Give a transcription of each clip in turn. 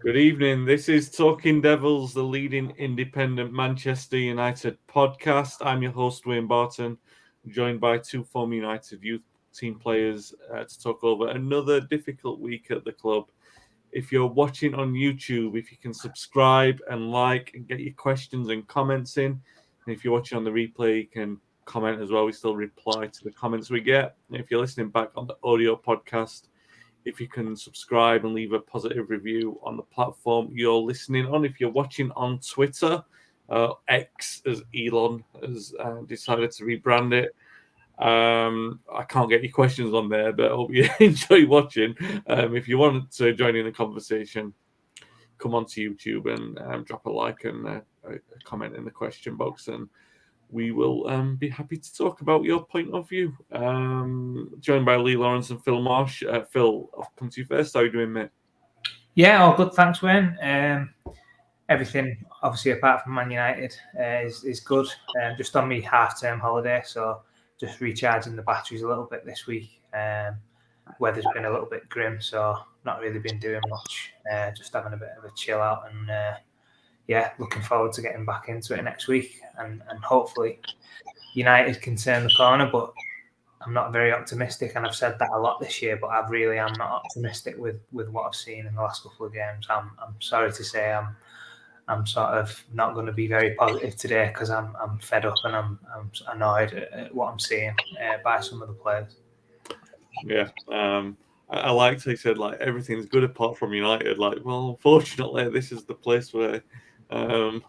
Good evening. This is Talking Devils, the leading independent Manchester United podcast. I'm your host, Wayne Barton, joined by two former United youth team players to talk over another difficult week at the club. If you're watching on YouTube, if you can subscribe and like and get your questions and comments in. And if you're watching on the replay, you can comment as well. We still reply to the comments we get. And if you're listening back on the audio podcast, if you can subscribe and leave a positive review on the platform you're listening on. If you're watching on Twitter, X, as Elon has decided to rebrand it. I can't get your questions on there, but I hope you enjoy watching. If you want to join in the conversation, come onto YouTube and drop a like and a comment in the question box, and we will be happy to talk about your point of view. Joined by Lee Lawrence and Phil Marsh. Phil, I'll come to you first. How are you doing, mate? Yeah, all good. Thanks, Wayne. Everything, obviously, apart from Man United, is good. Just on me half-term holiday, so just recharging the batteries a little bit this week. Weather's been a little bit grim, so not really been doing much. Just having a bit of a chill out and looking forward to getting back into it next week and hopefully United can turn the corner, but I'm not very optimistic, and I've said that a lot this year, but I really am not optimistic with what I've seen in the last couple of games. I'm sorry to say I'm sort of not going to be very positive today because I'm fed up and I'm annoyed at what I'm seeing by some of the players. Yeah, I liked he said like everything's good apart from United. Like, well, unfortunately, this is the place where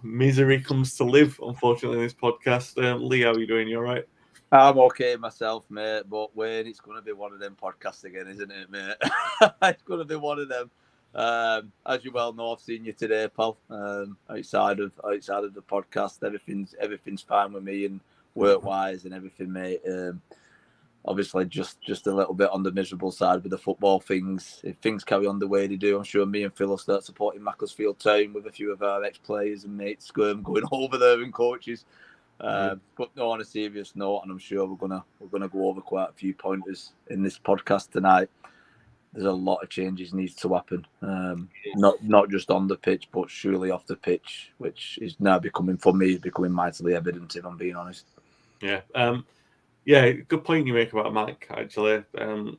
misery comes to live. Unfortunately, in this podcast, Lee, how are you doing? You all right? I'm okay myself, mate. But Wayne, it's going to be one of them podcasts again, isn't it, mate? It's going to be one of them. As you well know, I've seen you today, pal. Outside of the podcast, everything's fine with me and work wise and everything, mate. Obviously, just a little bit on the miserable side with the football things. If things carry on the way they do, I'm sure me and Phil will start supporting Macclesfield Town with a few of our ex-players and mates going over there and coaches. But no, on a serious note, and I'm sure we're gonna go over quite a few pointers in this podcast tonight. There's a lot of changes needs to happen, not just on the pitch, but surely off the pitch, which is now becoming mightily evident, if I'm being honest. Yeah, good point you make about Mike. Actually,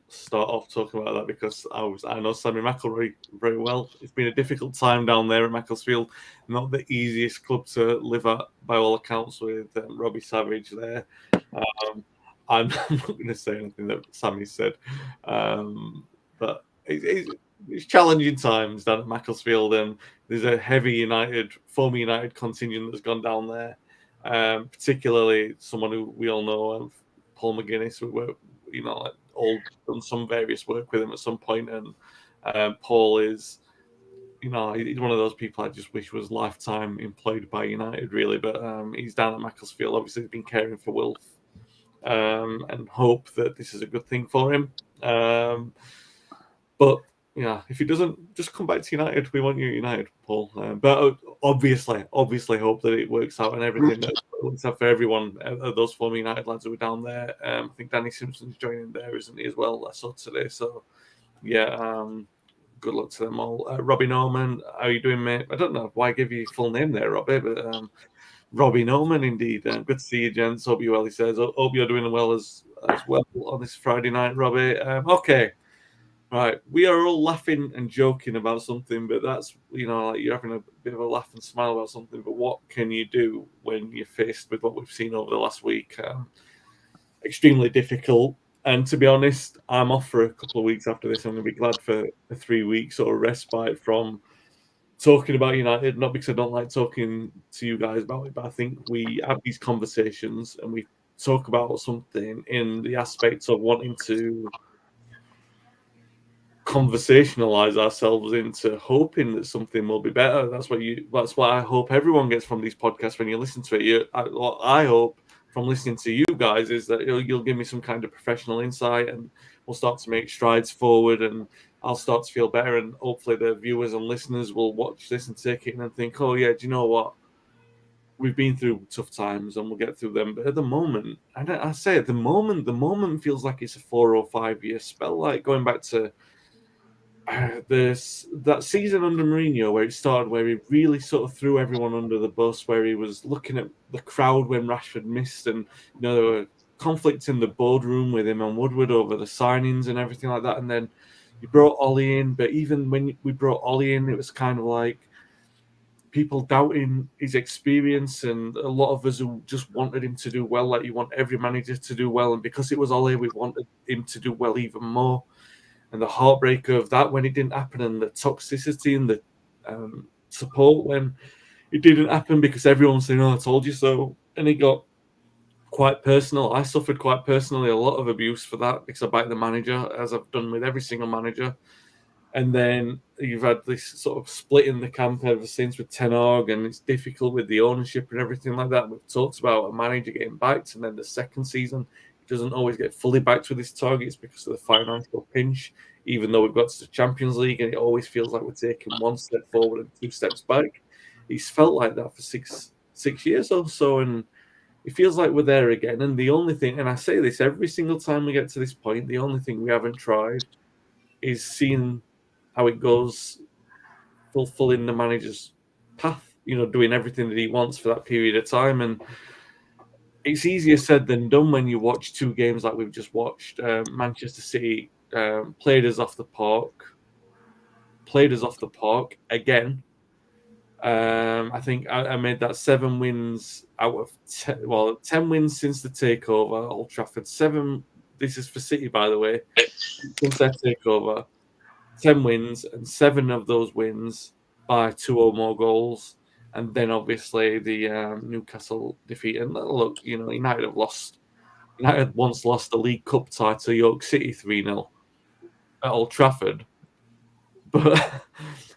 start off talking about that because I know Sammy McElroy very well. It's been a difficult time down there at Macclesfield. Not the easiest club to live at by all accounts, with Robbie Savage there. I'm not going to say anything that Sammy said, but it's challenging times down at Macclesfield, and there's a heavy former United contingent that's gone down there. Particularly someone who we all know, Paul McGuinness, who work, all done some various work with him at some point, and Paul is, he's one of those people I just wish was lifetime employed by United, really. But he's down at Macclesfield. Obviously, he's been caring for Wilf, and hope that this is a good thing for him. But if he doesn't, just come back to United. We want you at United, Paul. But obviously hope that it works out and everything that works out for everyone. Those former United lads who are down there. I think Danny Simpson's joining there, isn't he, as well? I saw today. So, good luck to them all. Robbie Norman, how are you doing, mate? I don't know why I give you your full name there, Robbie, but Robbie Norman, indeed. Good to see you, gents. Hope you're well, he says. Hope you're doing well as well on this Friday night, Robbie. Okay. Right, we are all laughing and joking about something, but that's, like you're having a bit of a laugh and smile about something, but what can you do when you're faced with what we've seen over the last week? Extremely difficult, and to be honest, I'm off for a couple of weeks after this. I'm going to be glad for a 3 week sort of respite from talking about United, not because I don't like talking to you guys about it, but I think we have these conversations and we talk about something in the aspects of wanting to conversationalize ourselves into hoping that something will be better. That's what I hope everyone gets from these podcasts when you listen to it. What I hope from listening to you guys is that you'll give me some kind of professional insight, and we'll start to make strides forward, and I'll start to feel better, and hopefully the viewers and listeners will watch this and take it in and think, oh yeah, do you know what? We've been through tough times and we'll get through them. But at the moment, the moment feels like it's a 4 or 5 year spell, like going back to that season under Mourinho where it started, where he really sort of threw everyone under the bus, where he was looking at the crowd when Rashford missed, and there were conflicts in the boardroom with him and Woodward over the signings and everything like that. And then you brought Ollie in, but even when we brought Ollie in, it was kind of like people doubting his experience, and a lot of us who just wanted him to do well, like you want every manager to do well, and because it was Ollie, we wanted him to do well even more. And the heartbreak of that when it didn't happen, and the toxicity and the support when it didn't happen, because everyone was saying, "Oh, I told you so," and it got quite personal. I suffered quite personally a lot of abuse for that because I backed the manager, as I've done with every single manager. And then you've had this sort of split in the camp ever since with Ten Hag, and it's difficult with the ownership and everything like that. We've talked about a manager getting backed, and then the second season, he doesn't always get fully backed with his targets because of the financial pinch, even though we've got to the Champions League, and it always feels like we're taking one step forward and two steps back. He's felt like that for six years or so, and it feels like we're there again. And the only thing, and I say this every single time we get to this point, the only thing we haven't tried is seeing how it goes, fulfilling the manager's path, doing everything that he wants for that period of time. And it's easier said than done when you watch two games like we've just watched. Manchester City played us off the park again. I think I made that 7 wins out of 10 wins since the takeover at Old Trafford. 7, this is for City, by the way, since their takeover. 10 wins, and 7 of those wins by 2 or more goals. And then obviously the Newcastle defeat. And look, United once lost the League Cup tie to York City 3-0 at Old Trafford. But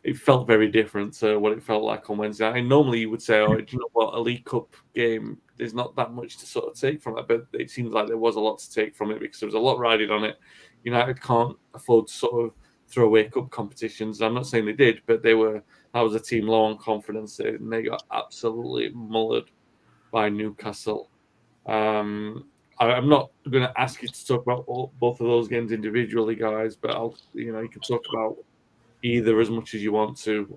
it felt very different to what it felt like on Wednesday. And normally you would say, do you know what, a League Cup game, there's not that much to sort of take from it. But it seems like there was a lot to take from it because there was a lot riding on it. United can't afford to sort of throw away cup competitions. I'm not saying they did, but that was a team low on confidence, and they got absolutely mullered by Newcastle. I'm not going to ask you to talk about both of those games individually, guys, but you can talk about either as much as you want to.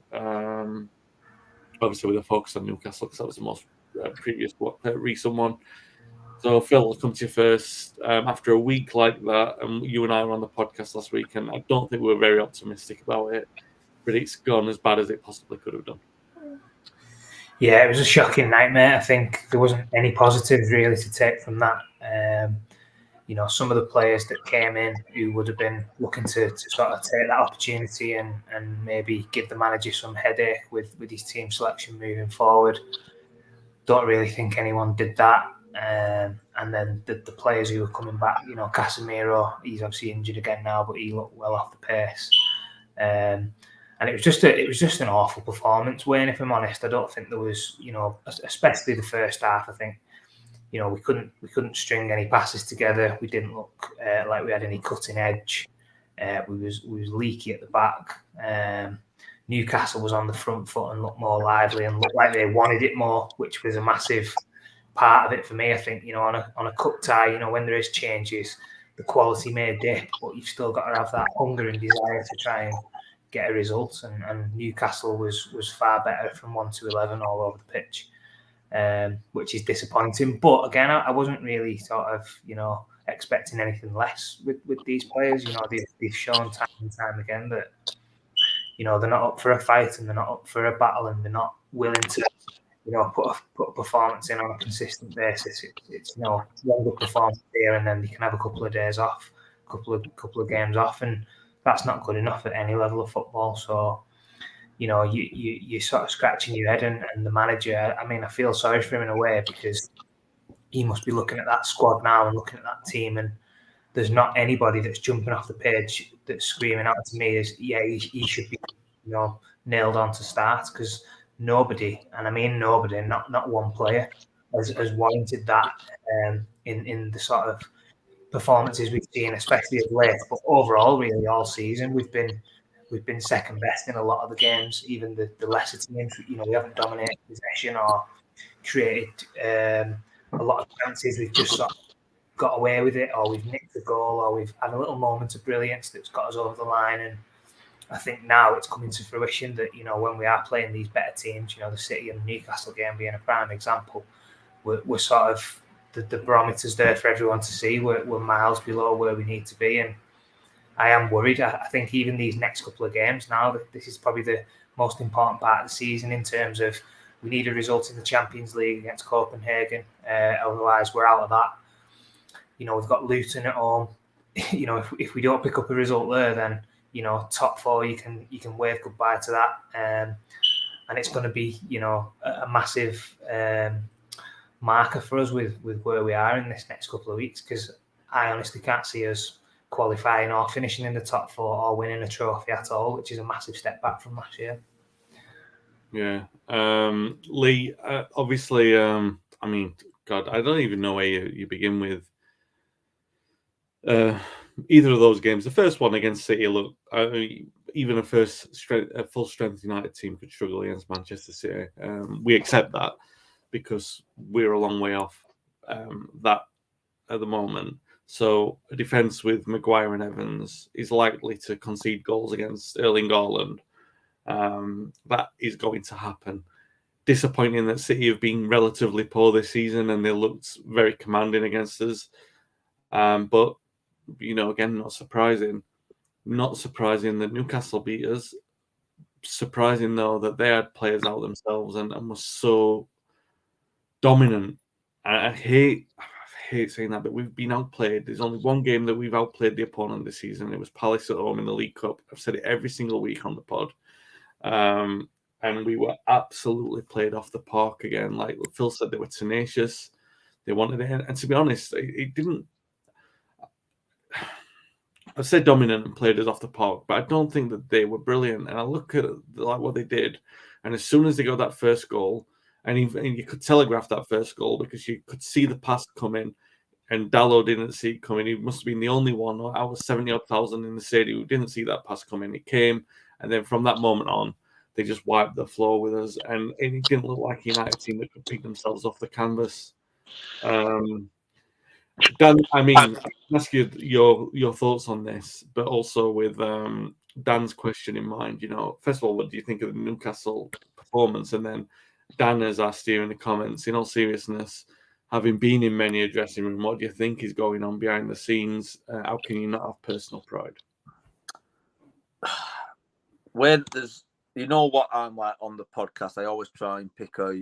Obviously, with a focus on Newcastle, because that was the most recent one. So, Phil, I'll come to you first. After a week like that, and you and I were on the podcast last week, and I don't think we were very optimistic about it, but it's gone as bad as it possibly could have done. Yeah, it was a shocking nightmare. I think there wasn't any positives really to take from that. Some of the players that came in who would have been looking to sort of take that opportunity and maybe give the manager some headache with his team selection moving forward. Don't really think anyone did that. And then the players who were coming back, Casemiro, he's obviously injured again now, but he looked well off the pace. And it was just an awful performance, Wayne, if I'm honest. I don't think there was, especially the first half, I think, we couldn't string any passes together. We didn't look like we had any cutting edge. We was leaky at the back. Newcastle was on the front foot and looked more lively and looked like they wanted it more, which was a massive part of it for me. I think, on a cup tie, when there is changes, the quality may dip, but you've still got to have that hunger and desire to try and get a result. And Newcastle was far better from 1 to 11 all over the pitch, which is disappointing. But again, I wasn't really sort of, expecting anything less with these players. They've shown time and time again that, they're not up for a fight and they're not up for a battle and they're not willing to, put a performance in on a consistent basis. It's one good performance here and then you can have a couple of days off, couple of games off, and that's not good enough at any level of football. So, you're sort of scratching your head, and the manager, I mean, I feel sorry for him in a way because he must be looking at that squad now and looking at that team, and there's not anybody that's jumping off the page that's screaming out to me he should be, nailed on to start, because nobody, and I mean nobody, not one player has warranted that in the sort of performances we've seen, especially of late, but overall, really all season we've been second best in a lot of the games, even the lesser teams. We haven't dominated possession or created a lot of chances. We've just sort of got away with it, or we've nicked the goal, or we've had a little moment of brilliance that's got us over the line. And I think now it's coming to fruition that, when we are playing these better teams, the City and Newcastle game being a prime example, we're sort of, the barometer's there for everyone to see. We're miles below where we need to be. And I am worried. I think even these next couple of games now, this is probably the most important part of the season in terms of we need a result in the Champions League against Copenhagen. Otherwise, we're out of that. We've got Luton at home. If we don't pick up a result there, then top four, you can wave goodbye to that, and it's going to be a massive marker for us with where we are in this next couple of weeks, because I honestly can't see us qualifying or finishing in the top four or winning a trophy at all, which is a massive step back from last year. Yeah, Lee. Obviously, I mean, God, I don't even know where you begin with either of those games. The first one against City, look, even a full strength United team could struggle against Manchester City. We accept that because we're a long way off that at the moment. So a defence with Maguire and Evans is likely to concede goals against Erling Haaland. That is going to happen. Disappointing that City have been relatively poor this season and they looked very commanding against us. But, again, not surprising. Not surprising that Newcastle beat us. Surprising, though, that they had players out themselves and were so dominant. I hate saying that, but we've been outplayed. There's only one game that we've outplayed the opponent this season. It was Palace at home in the League Cup. I've said it every single week on the pod. And we were absolutely played off the park again. Like Phil said, they were tenacious. They wanted it. And to be honest, it didn't... I said dominant and played us off the park, but I don't think that they were brilliant. And I look at what they did, and as soon as they got that first goal, and you could telegraph that first goal because you could see the pass coming, and Dalot didn't see it coming. He must have been the only one out of 70,000 in the stadium who didn't see that pass coming. It came, and then from that moment on, they just wiped the floor with us, and it didn't look like a United team that could pick themselves off the canvas. Dan, I mean, I can ask you your thoughts on this, but also with Dan's question in mind. First of all, what do you think of the Newcastle performance? And then Dan has asked you in the comments, in all seriousness, having been in many a dressing room, what do you think is going on behind the scenes? How can you not have personal pride? When there's, what I'm like on the podcast, I always try and pick out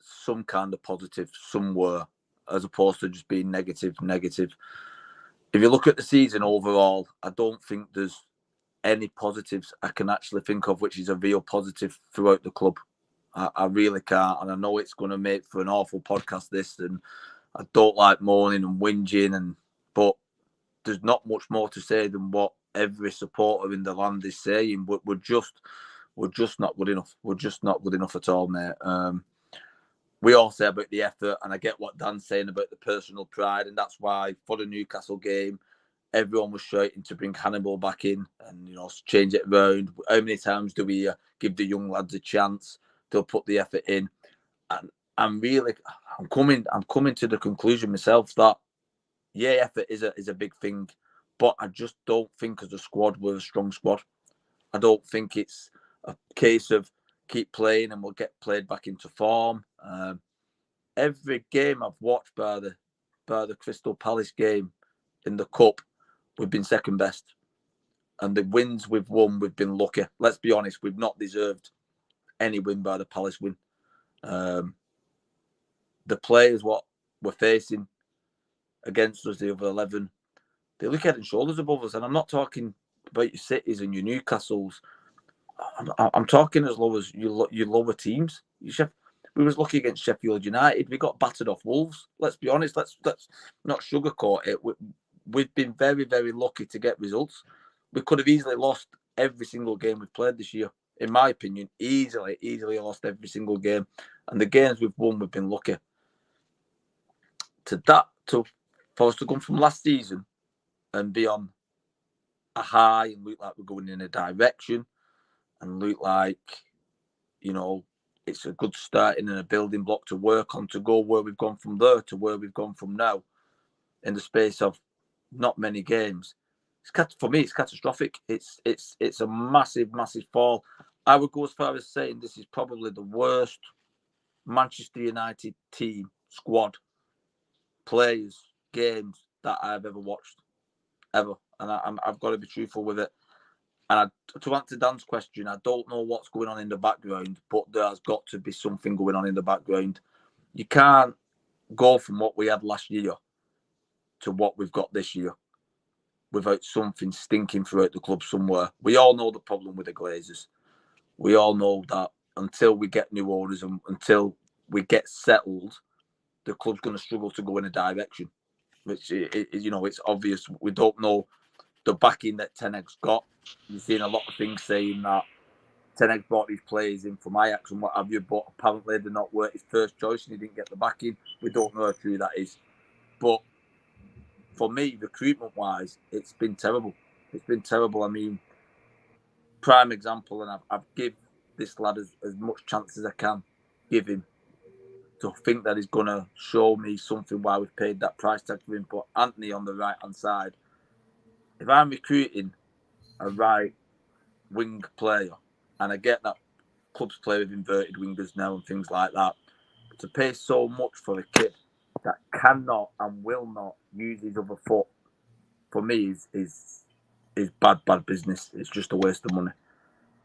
some kind of positive somewhere, as opposed to just being negative. If you look at the season overall, I don't think there's any positives I can actually think of, which is a real positive throughout the club. I really can't, and I know it's going to make for an awful podcast, this, and I don't like moaning and whinging, but there's not much more to say than what every supporter in the land is saying. We're just not good enough. We're just not good enough at all, mate. We all say about the effort, and I get what Dan's saying about the personal pride, and that's why for the Newcastle game, everyone was shouting to bring Hannibal back in and change it around. How many times do we give the young lads a chance? They'll put the effort in, and I'm coming to the conclusion myself that effort is a big thing, but I just don't think as a squad we're a strong squad. I don't think it's a case of keep playing and we'll get played back into form. Every game I've watched by the Crystal Palace game in the cup, we've been second best, and the wins we've won, we've been lucky. Let's be honest, we've not deserved any win by the Palace win. The players what we're facing against us, the other 11, they look head and shoulders above us, and I'm not talking about your Cities and your Newcastles. I'm talking as low as your lower teams. We was lucky against Sheffield United. We got battered off Wolves. Let's be honest. Let's not sugarcoat it. We've been very, very lucky to get results. We could have easily lost every single game we've played this year. In my opinion, easily lost every single game. And the games we've won, we've been lucky. For us to come from last season and be on a high and look like we're going in a direction and look like, it's a good starting and a building block to work on to go where we've gone from there to where we've gone from now in the space of not many games, for me, it's catastrophic. It's a massive fall. I would go as far as saying this is probably the worst Manchester United team, squad, players, games that I've ever watched, ever. And I've got to be truthful with it. And to answer Dan's question, I don't know what's going on in the background, but there's got to be something going on in the background. You can't go from what we had last year to what we've got this year without something stinking throughout the club somewhere. We all know the problem with the Glazers. We all know that until we get new owners and until we get settled, the club's going to struggle to go in a direction. Which, it's obvious. We don't know the backing that Ten Hag's got. You've seen a lot of things saying that Ten Hag brought these players in from Ajax and what have you, but apparently they're not his first choice and he didn't get the backing. We don't know how true that is. But for me, recruitment-wise, it's been terrible. It's been terrible. I mean, prime example, and I've given this lad as much chance as I can give him to think that he's going to show me something why we've paid that price tag for him. But Anthony on the right-hand side, if I'm recruiting a right wing player, and I get that clubs play with inverted wingers now and things like that, but to pay so much for a kid that cannot and will not use his other foot, for me, is bad business. It's just a waste of money.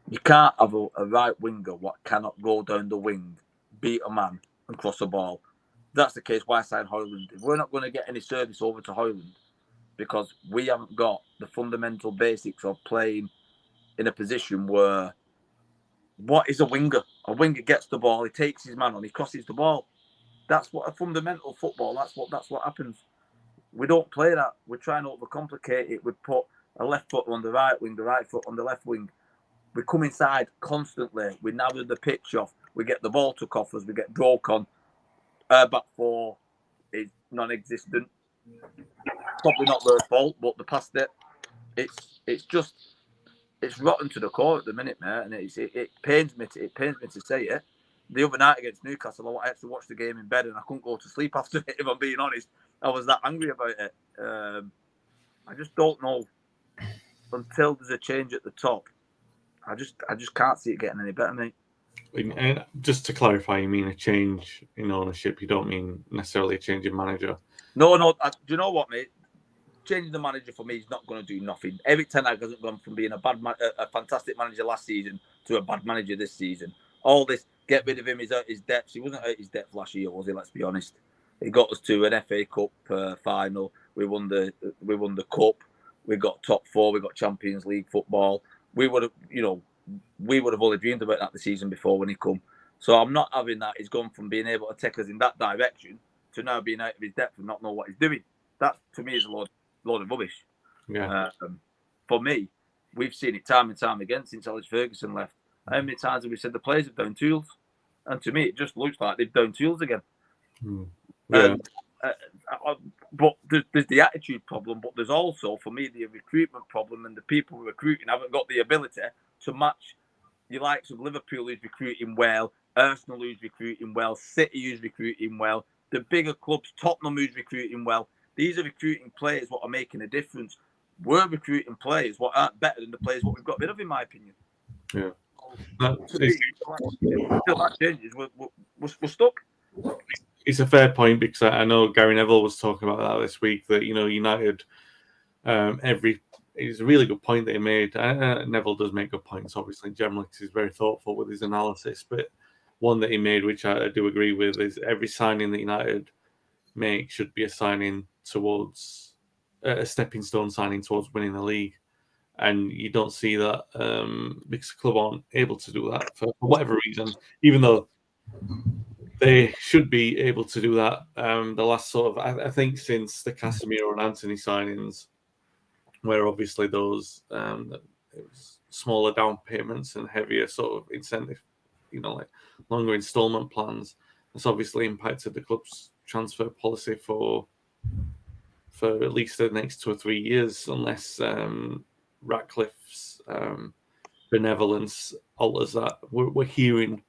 You can't have a right winger what cannot go down the wing, beat a man, and cross a ball. If that's the case, why sign Højlund? If we're not going to get any service over to Højlund because we haven't got the fundamental basics of playing in a position where what is a winger? A winger gets the ball, he takes his man on, he crosses the ball. That's what a fundamental football. That's what happens. We don't play that. We try and overcomplicate it. We put a left foot on the right wing, the right foot on the left wing. We come inside constantly. We narrow the pitch off. We get the ball took off us. We get broke on. Back four is non-existent. Probably not their fault, but they passed it. It's rotten to the core at the minute, mate, and it pains me to say it. The other night against Newcastle, I actually watched the game in bed and I couldn't go to sleep after it. If I'm being honest, I was that angry about it. I just don't know until there's a change at the top. I just can't see it getting any better, mate. And just to clarify, you mean a change in ownership? You don't mean necessarily a change in manager? No. Do you know what, mate? Changing the manager for me is not going to do nothing. Erik Ten Hag hasn't gone from being a fantastic manager last season to a bad manager this season. All this, get rid of him, he's out his depth. He wasn't out his depth last year, was he? Let's be honest. He got us to an FA Cup final. We won the cup. We got top four. We got Champions League football. We would have only dreamed about that the season before when he come. So I'm not having that. He's gone from being able to take us in that direction to now being out of his depth and not know what he's doing. That to me is a load of rubbish. Yeah. For me, we've seen it time and time again since Alex Ferguson left. How many times have we said the players have down tools? And to me, it just looks like they've down tools again. Yeah. But there's the attitude problem, but there's also, for me, the recruitment problem, and the people recruiting haven't got the ability to match the likes of Liverpool who's recruiting well, Arsenal who's recruiting well, City who's recruiting well, the bigger clubs, Tottenham who's recruiting well. These are recruiting players what are making a difference. We're recruiting players what aren't better than the players what we've got rid of, in my opinion. Yeah. Until that changes, we're stuck. It's a fair point because I know Gary Neville was talking about that this week, that, United, it's a really good point that he made. Neville does make good points, obviously, generally, because he's very thoughtful with his analysis. But one that he made, which I do agree with, is every signing that United make should be a signing towards a stepping stone signing towards winning the league. And you don't see that because the club aren't able to do that for whatever reason, even though they should be able to do that. The last sort of, I think, since the Casemiro and Anthony signings, where obviously those it was smaller down payments and heavier sort of incentive, like longer installment plans, that's obviously impacted the club's transfer policy for at least the next 2 or 3 years, unless Ratcliffe's benevolence alters that. We're hearing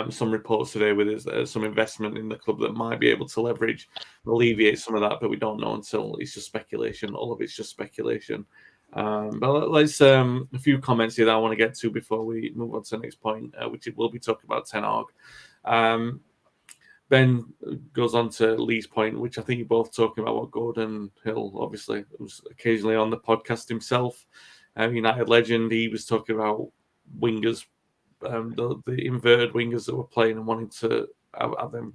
some reports today with some investment in the club that might be able to leverage, alleviate some of that, but we don't know until it's just speculation. All of it's just speculation. But let's a few comments here that I want to get to before we move on to the next point, which it will be talking about Ten Hag. Ben goes on to Lee's point, which I think you're both talking about what Gordon Hill obviously was occasionally on the podcast himself. United legend, he was talking about wingers, the inverted wingers that were playing and wanting to have them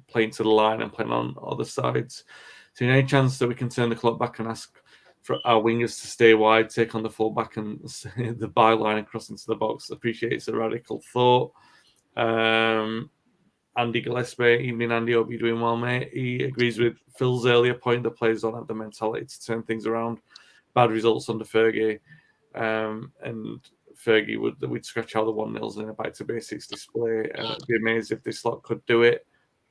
playing to the line and playing on other sides. So, any chance that we can turn the clock back and ask for our wingers to stay wide, take on the full back and the byline and cross into the box? Appreciate it's a radical thought. Andy Gillespie, evening Andy, hope you're doing well, mate. He agrees with Phil's earlier point that players don't have the mentality to turn things around. Bad results under Fergie, and Fergie would scratch out the 1-0s in a back to basics display. I'd be amazed if this lot could do it.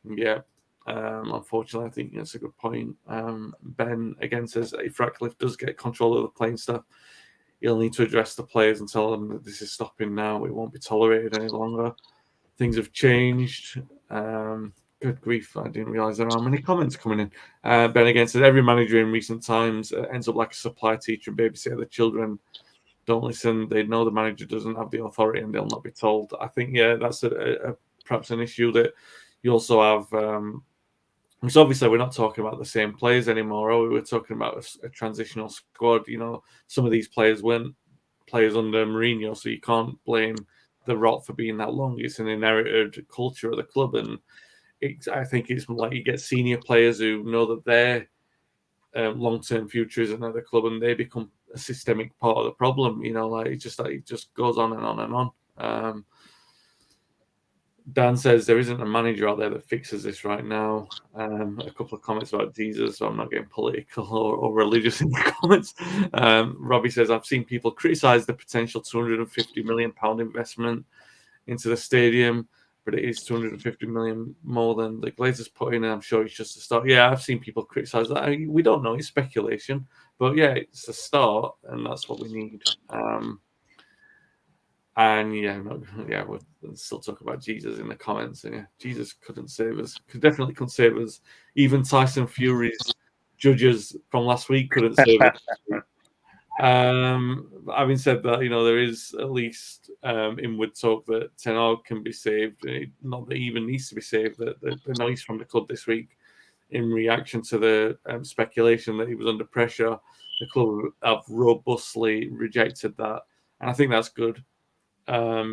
Yeah, unfortunately, I think that's a good point. Ben again says if Ratcliffe does get control of the playing stuff, he'll need to address the players and tell them that this is stopping now. It won't be tolerated any longer. Things have changed. Good grief, I didn't realise there are how many comments coming in. Ben again said every manager in recent times ends up like a supply teacher and babysitter. The children don't listen. They know the manager doesn't have the authority and they'll not be told. I think, yeah, that's perhaps an issue that you also have. Because obviously we're not talking about the same players anymore. We're talking about a transitional squad. Some of these players weren't players under Mourinho, so you can't blame the rot for being that long. It's an inherited culture of the club, and I think it's like you get senior players who know that their long-term future is another club, and they become a systemic part of the problem. It just goes on and on and on. Dan says there isn't a manager out there that fixes this right now. A couple of comments about Jesus, so I'm not getting political or religious in the comments. Robbie says, I've seen people criticise the potential £250 million investment into the stadium, but it is 250 million more than the Glazers put in, and I'm sure it's just a start. Yeah, I've seen people criticise that. We don't know, it's speculation, but yeah, it's a start, and that's what we need. And we'll still talk about Jesus in the comments. And Jesus couldn't save us. Definitely couldn't save us. Even Tyson Fury's judges from last week couldn't save us. Having said that, there is at least inward talk that Ten Hag can be saved. Not that he even needs to be saved. The noise from the club this week, in reaction to the speculation that he was under pressure, the club have robustly rejected that, and I think that's good.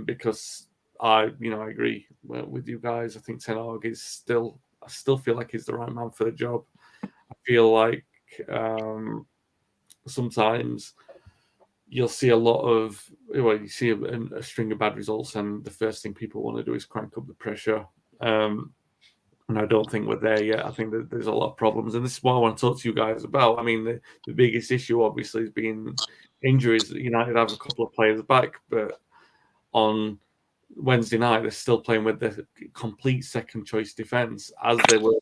Because I agree with you guys. I think Ten Hag I still feel like he's the right man for the job. I feel like sometimes you'll see you see a string of bad results, and the first thing people want to do is crank up the pressure. And I don't think we're there yet. I think that there's a lot of problems, and this is what I want to talk to you guys about. I mean, the biggest issue obviously has been injuries. United have a couple of players back, but on Wednesday night, they're still playing with the complete second choice defense as they were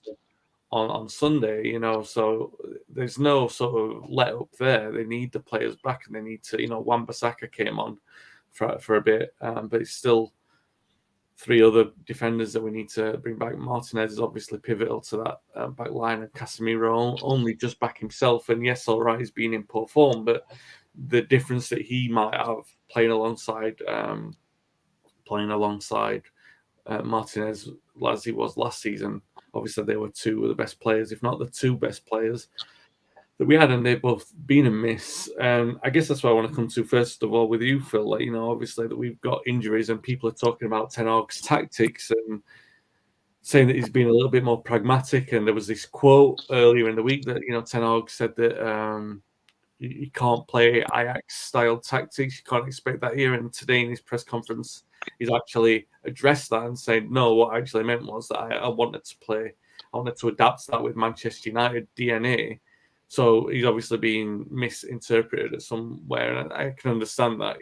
on Sunday, so there's no sort of let up there. They need the players back, and they need to, Wan-Bissaka came on for a bit, but it's still three other defenders that we need to bring back. Martinez is obviously pivotal to that back line, and Casemiro only just back himself, and yes, all right, he's been in poor form, but the difference that he might have playing alongside Martinez as he was last season. Obviously, they were two of the best players, if not the two best players that we had, and they've both been a miss. I guess that's what I want to come to first of all with you, Phil. Obviously that we've got injuries, and people are talking about Ten Hag's tactics and saying that he's been a little bit more pragmatic. And there was this quote earlier in the week that Ten Hag said that you can't play Ajax-style tactics. You can't expect that here. And today in his press conference, he's actually addressed that and said, no, what I actually meant was that I wanted to adapt that with Manchester United DNA. So he's obviously being misinterpreted somewhere. And I can understand that,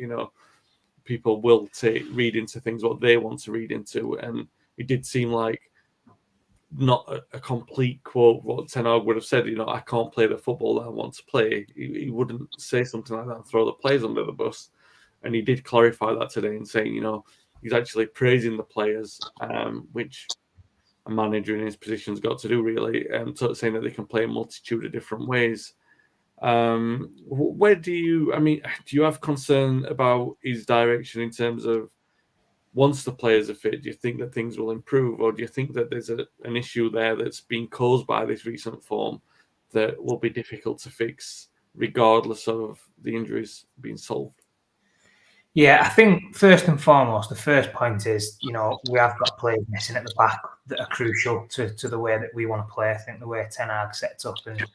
people will read into things what they want to read into. And it did seem like not a complete quote what Ten Hag would have said. I can't play the football that I want to play. He wouldn't say something like that and throw the players under the bus. And he did clarify that today and saying, he's actually praising the players, which a manager in his position's got to do really, saying that they can play a multitude of different ways. Where do you have concern about his direction in terms of once the players are fit? Do you think that things will improve, or do you think that there's an issue there that's been caused by this recent form that will be difficult to fix regardless of the injuries being solved? Yeah, I think first and foremost, the first point is, we have got players missing at the back that are crucial to the way that we want to play. I think the way Ten Hag sets up and,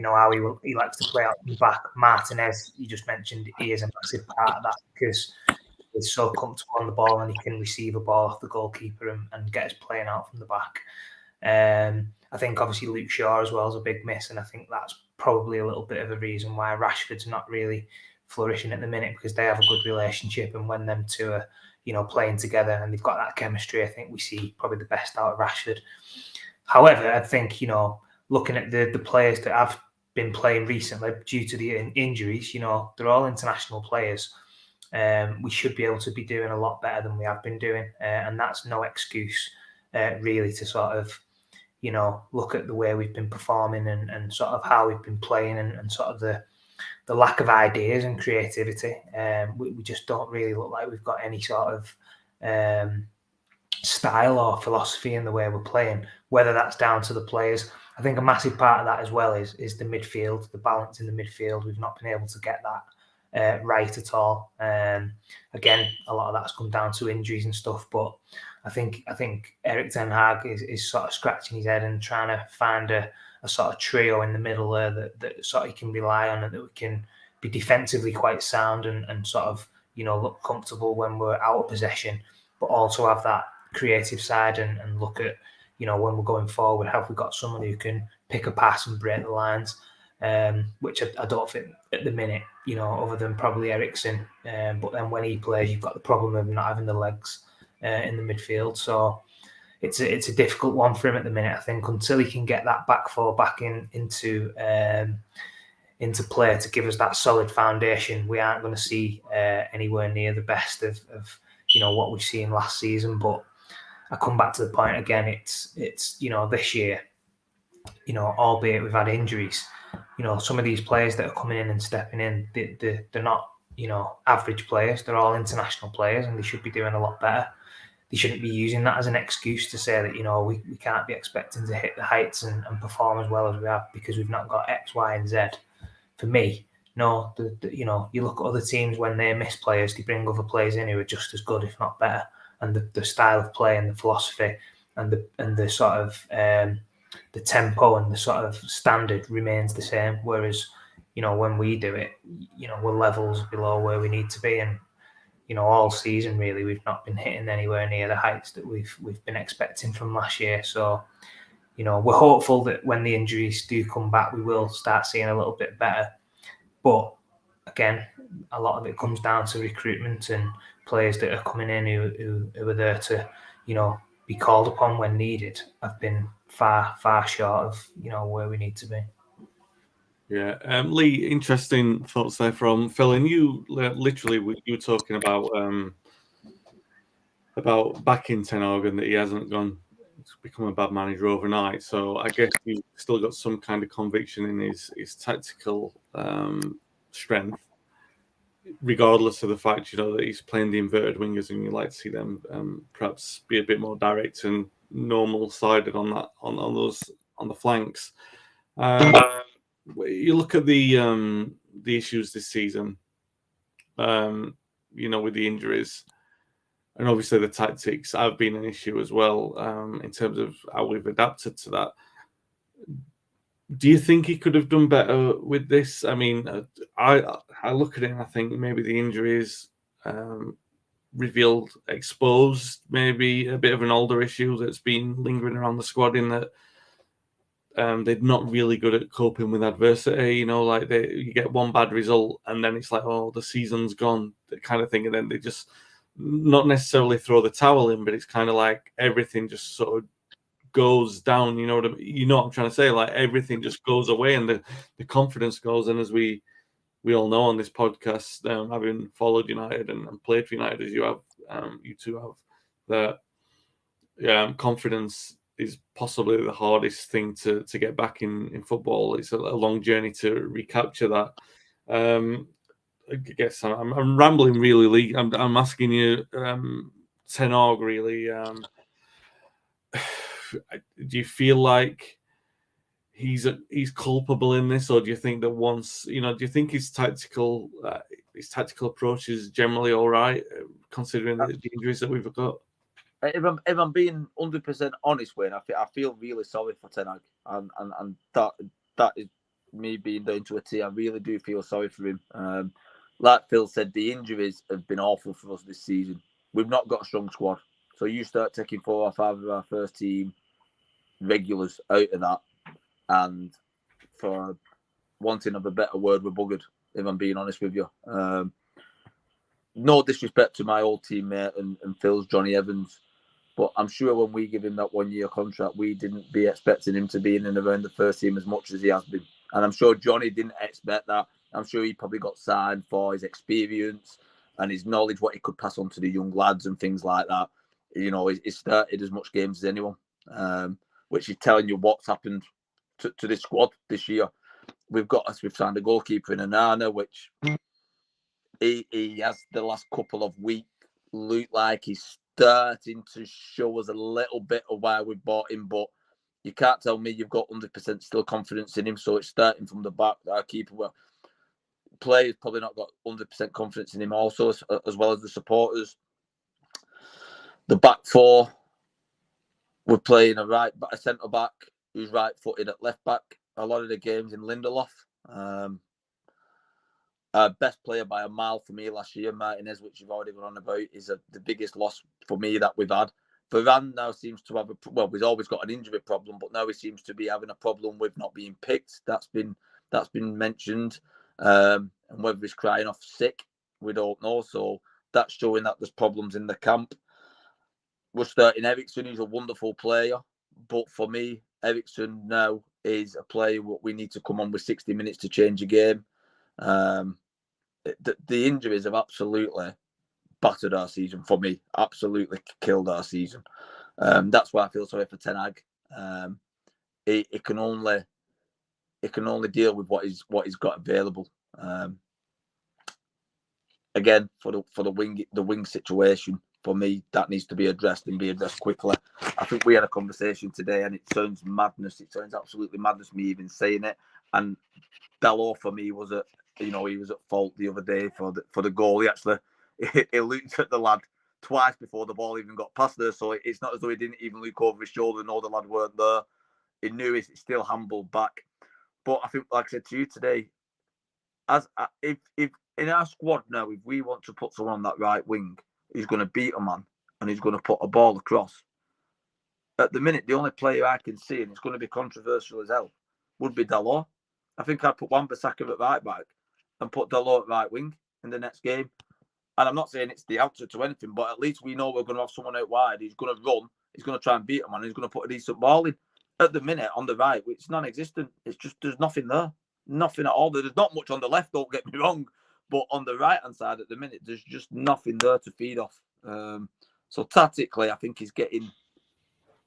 how he likes to play out in the back. Martinez, you just mentioned, he is a massive part of that because he's so comfortable on the ball and he can receive a ball off the goalkeeper and get us playing out from the back. I think obviously Luke Shaw as well is a big miss, and I think that's probably a little bit of a reason why Rashford's not really flourishing at the minute, because they have a good relationship, and when them two are playing together and they've got that chemistry, I think we see probably the best out of Rashford. However, I think looking at the players that have been playing recently due to the injuries, they're all international players. We should be able to be doing a lot better than we have been doing, and that's no excuse really to sort of look at the way we've been performing and sort of how we've been playing and sort of the lack of ideas and creativity. We just don't really look like we've got any sort of style or philosophy in the way we're playing, whether that's down to the players. I think a massive part of that as well is the midfield, the balance in the midfield. We've not been able to get that right at all. Again, a lot of that's come down to injuries and stuff, but I think Erik Ten Hag is sort of scratching his head and trying to find a sort of trio in the middle there that sort of he can rely on, and that we can be defensively quite sound and sort of look comfortable when we're out of possession, but also have that creative side and look at when we're going forward, have we got someone who can pick a pass and break the lines, which I don't think at the minute, other than probably Eriksen. But then when he plays, you've got the problem of not having the legs in the midfield. So it's a difficult one for him at the minute, I think, until he can get that back four back into play to give us that solid foundation. We aren't going to see anywhere near the best of what we've seen last season. But I come back to the point again, it's this year, albeit we've had injuries, some of these players that are coming in and stepping in, they're not, average players. They're all international players, and they should be doing a lot better. They shouldn't be using that as an excuse to say that, we can't be expecting to hit the heights and perform as well as we have because we've not got X, Y, and Z. For me, no, you look at other teams when they miss players, they bring other players in who are just as good, if not better. And the style of play and the philosophy and the sort of the tempo and the sort of standard remains the same. Whereas, when we do it, we're levels below where we need to be. And, all season really, we've not been hitting anywhere near the heights that we've been expecting from last year. So, we're hopeful that when the injuries do come back, we will start seeing a little bit better. But again, a lot of it comes down to recruitment and players that are coming in who are there to, be called upon when needed. Have been far, far short of, where we need to be. Yeah, Lee, interesting thoughts there from Phil. And you literally, you were talking about backing Ten Hag and that he hasn't gone to become a bad manager overnight. So I guess you've still got some kind of conviction in his tactical strength, regardless of the fact that he's playing the inverted wingers, and you like to see them perhaps be a bit more direct and normal sided on the flanks. You look at the issues this season, with the injuries, and obviously the tactics have been an issue as well in terms of how we've adapted to that. Do you think he could have done better with this? I mean, I look at it and I think maybe the injuries exposed maybe a bit of an older issue that's been lingering around the squad, in that they're not really good at coping with adversity. You get one bad result and then it's like, oh, the season's gone, that kind of thing. And then they just not necessarily throw the towel in, but it's kind of like everything just sort of goes down. You know what I'm trying to say? Like everything just goes away and the confidence goes. And as we all know on this podcast, having followed United and played for United as you have, you two have, that confidence is possibly the hardest thing to get back in football. It's a long journey to recapture that. I guess I'm rambling really, Lee. I'm asking you, Ten Hag, really. Do you feel like he's culpable in this, or do you think that once do you think his tactical approach is generally all right, considering the injuries that we've got? If I'm being 100% honest, Wayne, I feel really sorry for Ten Hag, and that is me being down to a T. I really do feel sorry for him. Like Phil said, the injuries have been awful for us this season. We've not got a strong squad, so you start taking 4 or 5 of our first team regulars out of that, and for wanting of a better word, we're buggered. If I'm being honest with you. No disrespect to my old teammate and Phil's Johnny Evans, but I'm sure when we give him that 1-year contract, we didn't be expecting him to be in and around the first team as much as he has been. And I'm sure Johnny didn't expect that. I'm sure he probably got signed for his experience and his knowledge, what he could pass on to the young lads and things like that. He's started as much games as anyone, which is telling you what's happened to this squad this year. We've signed a goalkeeper in Anana, which he has the last couple of weeks looked like he's starting to show us a little bit of why we bought him, but you can't tell me you've got 100% still confidence in him. So it's starting from the back. Our keeper, players probably not got 100% confidence in him also, as well as the supporters. The back four, we're playing a centre back who's right-footed at left back. A lot of the games in Lindelof. Best player by a mile for me last year, Martinez, which you've already gone on about, is the biggest loss for me that we've had. Varane now seems to have he's always got an injury problem, but now he seems to be having a problem with not being picked. That's been mentioned, and whether he's crying off sick, we don't know. So that's showing that there's problems in the camp. We're starting Eriksen, who's a wonderful player, but for me, Eriksen now is a player what we need to come on with 60 minutes to change a game. The injuries have absolutely battered our season for me. Absolutely killed our season. That's why I feel sorry for Ten Hag. It can only deal with what he's got available. Again, for the wing situation, for me, that needs to be addressed and be addressed quickly. I think we had a conversation today, and it sounds madness. It sounds absolutely madness me even saying it. And Dalot for me was he was at fault the other day for the goal. He actually he looked at the lad twice before the ball even got past there. So it's not as though he didn't even look over his shoulder and know the lad weren't there. He knew it still handled back. But I think, like I said to you today, if in our squad now, if we want to put someone on that right wing, he's going to beat a man and he's going to put a ball across. At the minute, the only player I can see, and it's going to be controversial as hell, would be Dalot. I think I'd put Wan-Bissaka at right back and put Dalot at right wing in the next game. And I'm not saying it's the answer to anything, but at least we know we're going to have someone out wide. He's going to run. He's going to try and beat him, and he's going to put a decent ball in. At the minute, on the right, it's non-existent. It's just there's nothing there. Nothing at all. There's not much on the left, don't get me wrong. But on the right-hand side at the minute, there's just nothing there to feed off. So tactically, I think he's getting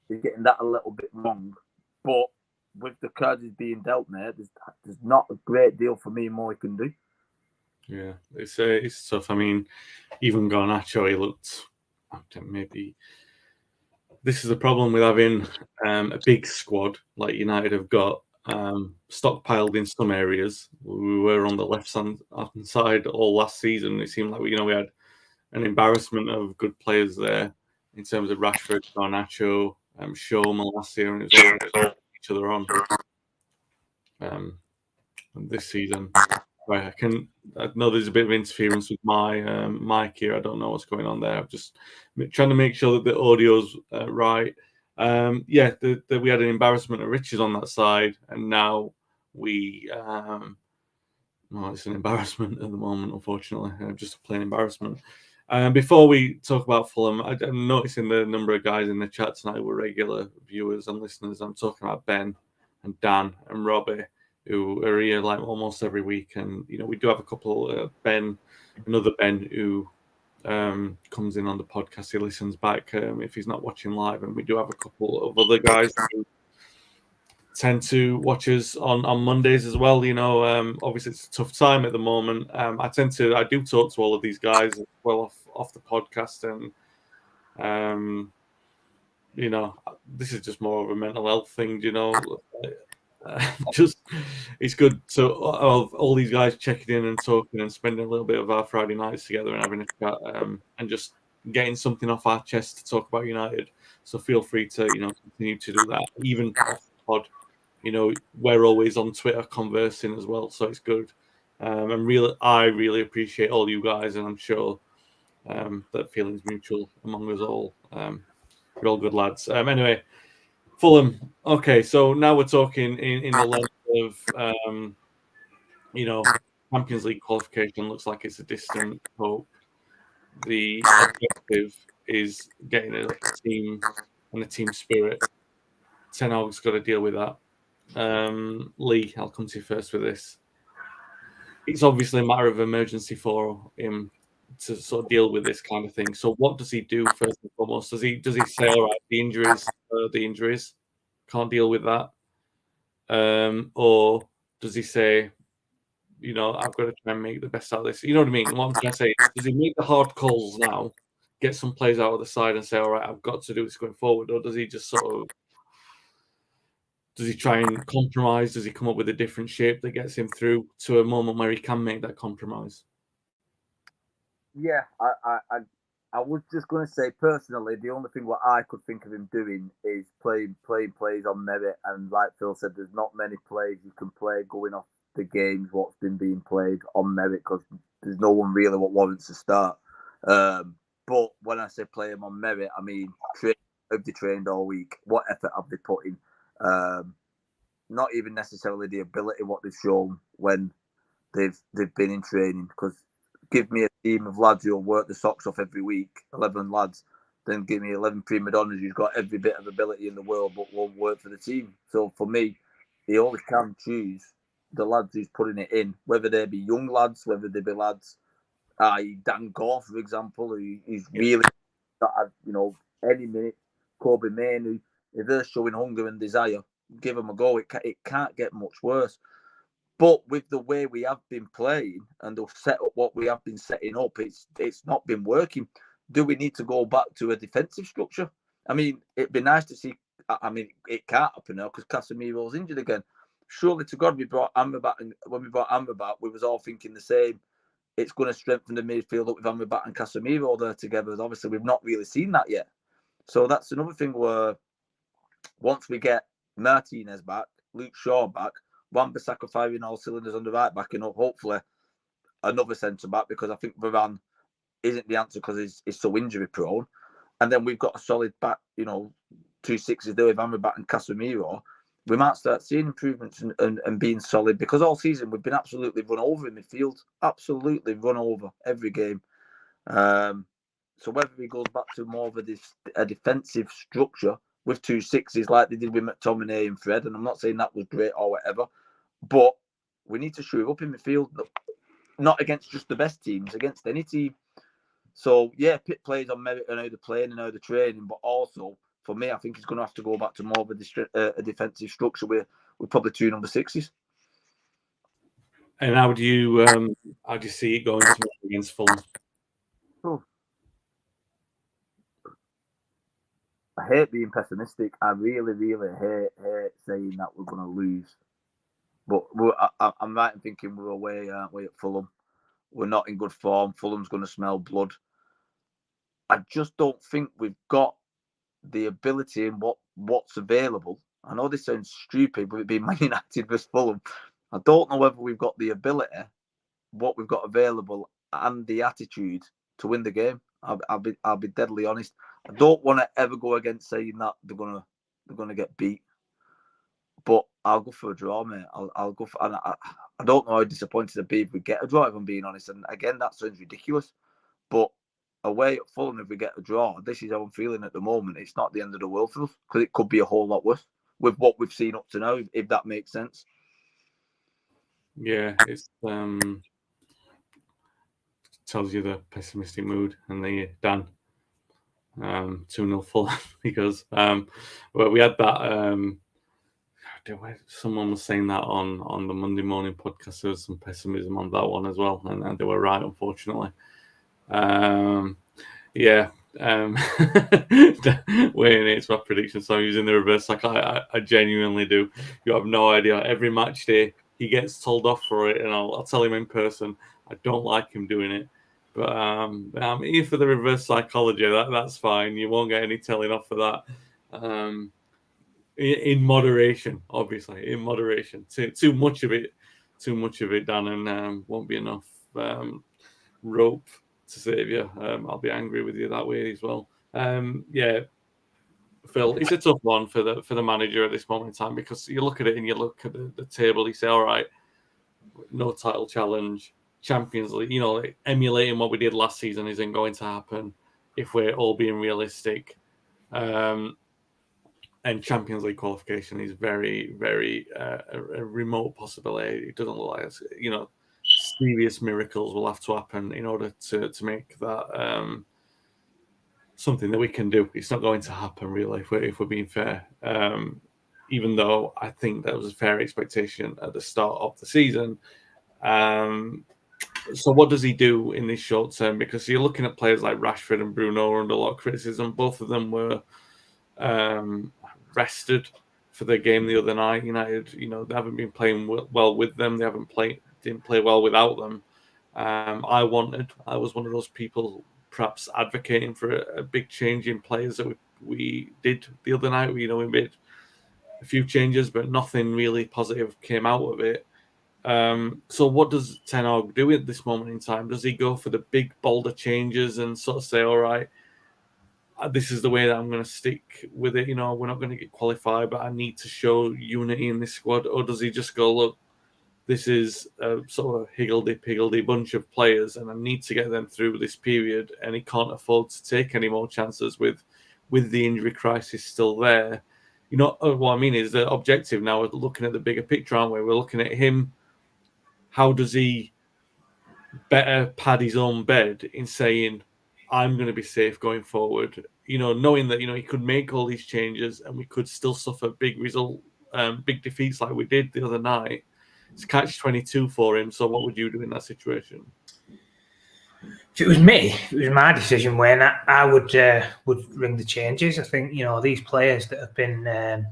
that a little bit wrong. But with the cards he's being dealt, mate, there's not a great deal for me more he can do. Yeah, it's tough. I mean, even Garnacho, he looked maybe. This is the problem with having a big squad like United have got, stockpiled in some areas. We were on the left side all last season. It seemed like we had an embarrassment of good players there in terms of Rashford, Garnacho, Shaw, Malacia, and it was all each other on. This season, right? I know there's a bit of interference with my mic here. I don't know what's going on there. I'm just trying to make sure that the audio's right. We had an embarrassment of riches on that side, and now we it's an embarrassment at the moment, unfortunately. Just a plain embarrassment. Before we talk about Fulham, I'm noticing the number of guys in the chat tonight were regular viewers and listeners. I'm talking about Ben and Dan and Robbie, who are here like almost every week. And, we do have a couple, another Ben who comes in on the podcast, he listens back if he's not watching live, and we do have a couple of other guys who tend to watch us on Mondays as well. Obviously it's a tough time at the moment. I do talk to all of these guys as well off the podcast, and this is just more of a mental health thing. Just it's good to of all these guys checking in and talking and spending a little bit of our Friday nights together and having a chat, and just getting something off our chest to talk about United. So feel free to continue to do that, even off the pod. We're always on Twitter conversing as well, so it's good. And I really appreciate all you guys, and I'm sure that feeling's mutual among us all. We're all good lads. Anyway, Fulham. Okay, so now we're talking in the length of Champions League qualification looks like it's a distant hope. The objective is getting a team and a team spirit. Ten Hag's got to deal with that. Lee, I'll come to you first with this. It's obviously a matter of emergency for him to sort of deal with this kind of thing. So what does he do first and foremost? Does he say, all right, the injuries, can't deal with that? Or does he say, I've got to try and make the best out of this? You know what I mean? What I'm trying to say is, does he make the hard calls now, get some players out of the side and say, all right, I've got to do this going forward? Or does he just does he try and compromise? Does he come up with a different shape that gets him through to a moment where he can make that compromise? Yeah, I was just going to say, personally, the only thing what I could think of him doing is playing plays on merit. And like Phil said, there's not many plays you can play going off the games what's been being played on merit, because there's no one really what warrants a start. But when I say play him on merit, I mean, have they trained all week? What effort have they put in? Not even necessarily the ability what they've shown when they've been in training, because give me a team of lads who'll work the socks off every week, 11 lads, then give me 11 prima donnas who's got every bit of ability in the world but won't work for the team. So for me, he only can choose the lads who's putting it in, whether they be young lads, whether they be lads, Dan Gore, for example, who's really got, any minute, Kobe Main, if they're showing hunger and desire, give them a go. It can't get much worse. But with the way we have been playing and the set up what we have been setting up, it's not been working. Do we need to go back to a defensive structure? I mean, it'd be nice to see. I mean, it can't happen now because Casemiro's injured again. Surely to God, we brought Amrabat, and when we brought Amrabat, we was all thinking the same. It's going to strengthen the midfield up with Amrabat and Casemiro there together. And obviously, we've not really seen that yet. So that's another thing where once we get Martinez back, Luke Shaw back, Wan-Bissaka firing all cylinders on the right back, and hopefully another centre back, because I think Varane isn't the answer because he's so injury prone. And then we've got a solid back, 2 sixes there with Amrabat and Casemiro. We might start seeing improvements and being solid, because all season we've been absolutely run over in midfield, absolutely run over every game. So whether he goes back to more of a defensive structure with 2 sixes like they did with McTominay and Fred, and I'm not saying that was great or whatever, but we need to shore up in midfield, not against just the best teams, against any team. So yeah, pit plays on merit and how they're playing and how they're training, but also for me, I think he's going to have to go back to more of a defensive structure with probably 2 number 6s. And how do you see it going against Fulham? Oh. I hate being pessimistic. I really, really hate saying that we're going to lose. But I'm right in thinking we're away, aren't we, at Fulham? We're not in good form. Fulham's going to smell blood. I just don't think we've got the ability and what's available. I know this sounds stupid, but it being Man United versus Fulham, I don't know whether we've got the ability, what we've got available, and the attitude to win the game. I'll be deadly honest. I don't want to ever go against saying that they're gonna get beat, but I'll go for a draw, mate. I'll go for. And I don't know how disappointed I'd be if we get a draw, if I'm being honest. And again, that sounds ridiculous, but away at Fulham, if we get a draw, this is how I'm feeling at the moment. It's not the end of the world for us, because it could be a whole lot worse with what we've seen up to now, if that makes sense. Yeah, it's tells you the pessimistic mood. And the Dan 2-0 Fulham because well, we had that. Someone was saying that on the Monday morning podcast. There was some pessimism on that one as well, and they were right, unfortunately. Yeah. Wayne, it's my prediction, so I'm using the reverse psychology. I genuinely do. You have no idea. Every match day, he gets told off for it, and I'll tell him in person. I don't like him doing it, but I'm here for the reverse psychology. That's fine. You won't get any telling off for that. In moderation, obviously, in moderation. Too much of it, Dan, and won't be enough rope to save you. I'll be angry with you that way as well. Yeah, Phil, it's a tough one for the manager at this moment in time because you look at it and you look at the table. You say, all right, no title challenge, Champions League. Like emulating what we did last season isn't going to happen if we're all being realistic. And Champions League qualification is very, very a remote possibility. It doesn't look like serious miracles will have to happen in order to make that something that we can do. It's not going to happen, really, if we're being fair. Even though I think that was a fair expectation at the start of the season. So what does he do in this short term? Because you're looking at players like Rashford and Bruno are under a lot of criticism. Both of them were rested for the game the other night. United, they haven't been playing well with them. They didn't play well without them. I was one of those people perhaps advocating for a big change in players that we did the other night. We made a few changes, but nothing really positive came out of it. So what does Ten Hag do at this moment in time? Does he go for the big, bolder changes and sort of say, all right, this is the way that I'm going to stick with it. We're not going to get qualified, but I need to show unity in this squad. Or does he just go, look, this is a sort of higgledy-piggledy bunch of players, and I need to get them through this period, and he can't afford to take any more chances with the injury crisis still there. What I mean is the objective now is looking at the bigger picture, aren't we? We're looking at him. How does he better pad his own bed in saying, I'm going to be safe going forward, knowing that, he could make all these changes and we could still suffer big defeats like we did the other night. It's catch-22 for him. So what would you do in that situation? If it was me, if it was my decision, Wayne, I would ring the changes. I think, these players that have been,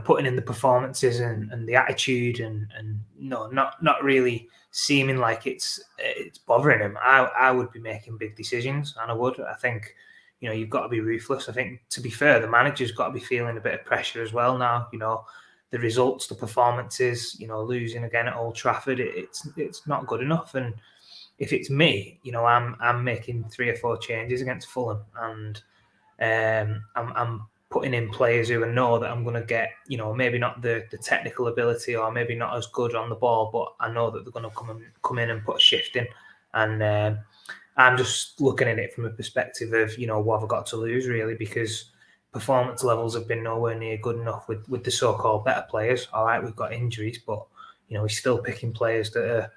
putting in the performances and the attitude and not really seeming like it's bothering him. I would be making big decisions, and I would. I think, you've got to be ruthless. I think, to be fair, the manager's got to be feeling a bit of pressure as well now. The results, the performances, losing again at Old Trafford, it's not good enough. And if it's me, I'm making 3 or 4 changes against Fulham, and I'm putting in players who I know that I'm going to get, maybe not the technical ability or maybe not as good on the ball, but I know that they're going to come in and put a shift in. And I'm just looking at it from a perspective of, what have I got to lose, really, because performance levels have been nowhere near good enough with the so-called better players. All right, we've got injuries, but, we're still picking players that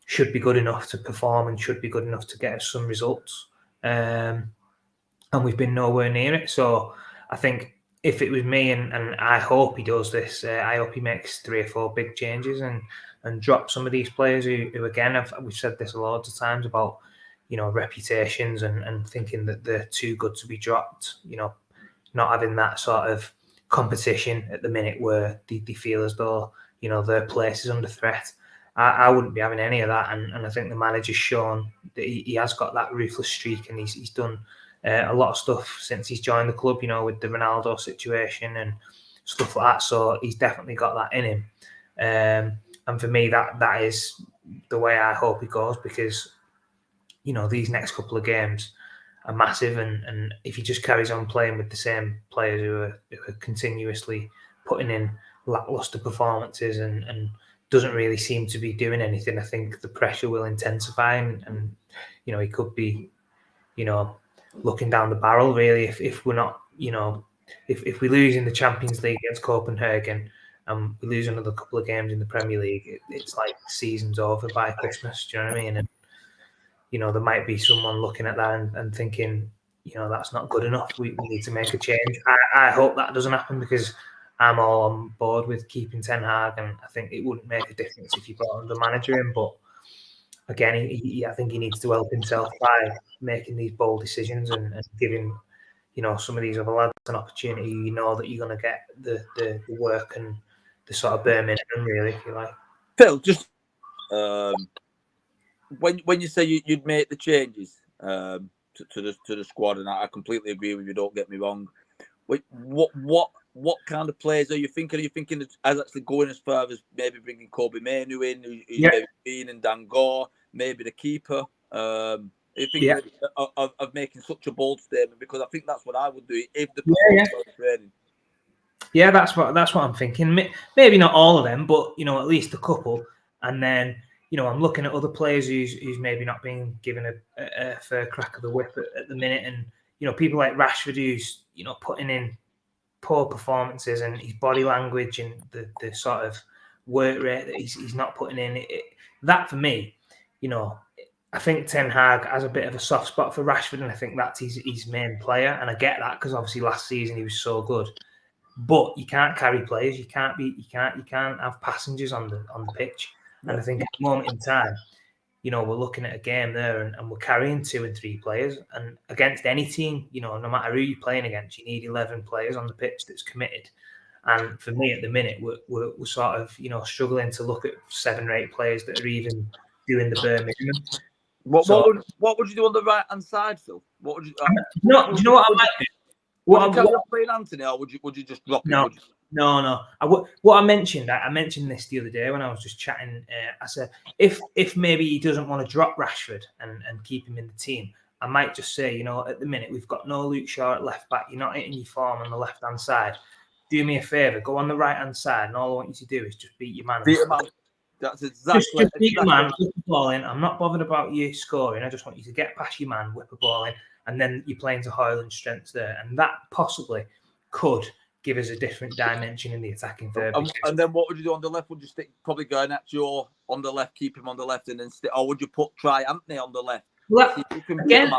should be good enough to perform and should be good enough to get us some results. And we've been nowhere near it. So I think if it was me, and I hope he does this, I hope he makes 3 or 4 big changes and drop some of these players who again, we've said this loads of times about, reputations and thinking that they're too good to be dropped, not having that sort of competition at the minute where they feel as though, their place is under threat. I wouldn't be having any of that. And I think the manager's shown that he has got that ruthless streak, and he's done a lot of stuff since he's joined the club, with the Ronaldo situation and stuff like that. So he's definitely got that in him. And for me, that is the way I hope he goes, because, these next couple of games are massive. And if he just carries on playing with the same players who are continuously putting in lackluster performances and doesn't really seem to be doing anything, I think the pressure will intensify and he could be, looking down the barrel, really, if we're not, if we lose in the Champions League against Copenhagen and we lose another couple of games in the Premier League, it's like the season's over by Christmas. Do you know what I mean? And there might be someone looking at that and thinking, that's not good enough. We need to make a change. I hope that doesn't happen because I'm all on board with keeping Ten Hag, and I think it wouldn't make a difference if you brought another manager in. But again, I think he needs to help himself by making these bold decisions and giving, some of these other lads an opportunity. That you're going to get the work and the sort of bare minimum, really, if you like. Phil, just when you say you'd make the changes to the squad, and I completely agree with you. Don't get me wrong. What kind of players are you thinking? Are you thinking as actually going as far as maybe bringing Kobe Mainu in, who's maybe been in Dan Gore, maybe the keeper? Are you thinking of making such a bold statement? Because I think that's what I would do if the performance was training. Yeah, that's what I'm thinking. Maybe not all of them, but at least a couple. And then I'm looking at other players who's maybe not being given a fair crack of the whip at the minute, and people like Rashford who's putting in poor performances, and his body language and the sort of work rate that he's not putting in. That for me, I think Ten Hag has a bit of a soft spot for Rashford, and I think that's his main player. And I get that because obviously last season he was so good. But you can't carry players. You can't have passengers on the pitch. And I think at the moment in time, we're looking at a game there and we're carrying 2 and 3 players. And against any team, no matter who you're playing against, you need 11 players on the pitch that's committed. And for me, at the minute, we're sort of struggling to look at 7 or 8 players that are even doing the bare minimum. What would you do on the right hand side, Phil? What would you? Do you know what I might do? Would you carry on playing Anthony, or would you just drop him? No. What I mentioned this the other day when I was just chatting. I said if maybe he doesn't want to drop Rashford and keep him in the team, I might just say, at the minute we've got no Luke Shaw at left back. You're not hitting your form on the left hand side. Do me a favour, go on the right hand side, and all I want you to do is just beat your man. Beat him out. That's exactly. Just beat your man, whip the ball in. I'm not bothered about you scoring. I just want you to get past your man, whip a ball in, and then you're playing to Højlund's strengths there, and that possibly could give us a different dimension in the attacking third. And then what would you do on the left? Would you stick probably going at Joe on the left, keep him on the left, and then or would you try Anthony on the left? Well, again,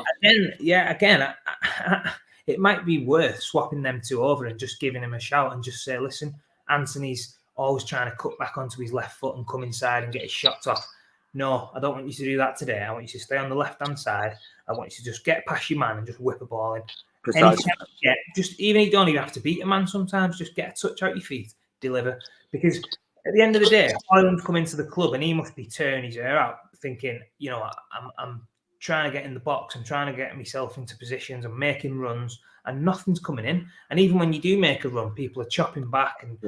it might be worth swapping them 2 over and just giving him a shout and just say, listen, Anthony's always trying to cut back onto his left foot and come inside and get his shots off. No, I don't want you to do that today. I want you to stay on the left-hand side. I want you to just get past your man and just whip a ball in. Even you don't even have to beat a man sometimes, just get a touch out your feet, deliver. Because at the end of the day, Højlund's come into the club and he must be tearing his hair out thinking, I'm trying to get in the box, I'm trying to get myself into positions, I'm making runs, and nothing's coming in. And even when you do make a run, people are chopping back. And